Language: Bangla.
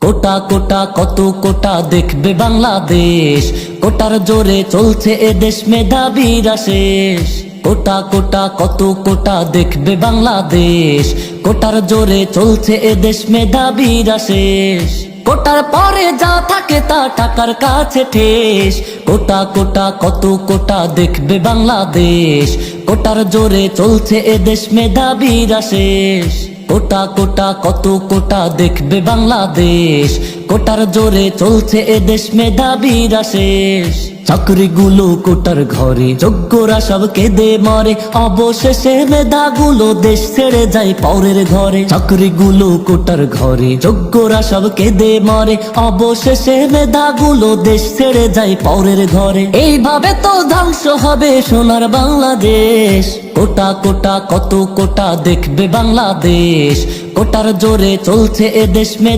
কোটা কোটা কত কোটা দেখবে বাংলাদেশ, কোটার জোরে চলছে এদেশ মেধাবীরা শেষ। কোটা কোটা কত কোটা দেখবে বাংলাদেশ, কোটার জোরে চলছে এদেশ মেধাবীরা শেষ। কোটার পরে যা থাকে তা টাকার কাছে ঠেস। কোটা কোটা কত কোটা দেখবে বাংলাদেশ, কোটার জোরে চলছে এদেশ মেধাবীরা শেষ। কোটা কোটা কত কোটা দেখবে বাংলাদেশ, কোটার জোরে চলছে এদেশ মেধাবীরা শেষ। চাকরিগুলো কোটার ঘরে, যোগ্যরা সব কেঁদে মরে, অবশেষে মেধাগুলো দেশ ছেড়ে যায় পরের ঘরে। চাকরিগুলো কোটার ঘরে, যোগ্যরা সব কেঁদে মরে, অবশেষে মেধাগুলো দেশ ছেড়ে যায় পরের ঘরে। এইভাবে তো ধ্বংস হবে সোনার বাংলাদেশ। কোটা কোটা কত কোটা দেখবে বাংলাদেশ, কোটার জোরে চলছে এদেশ মেধা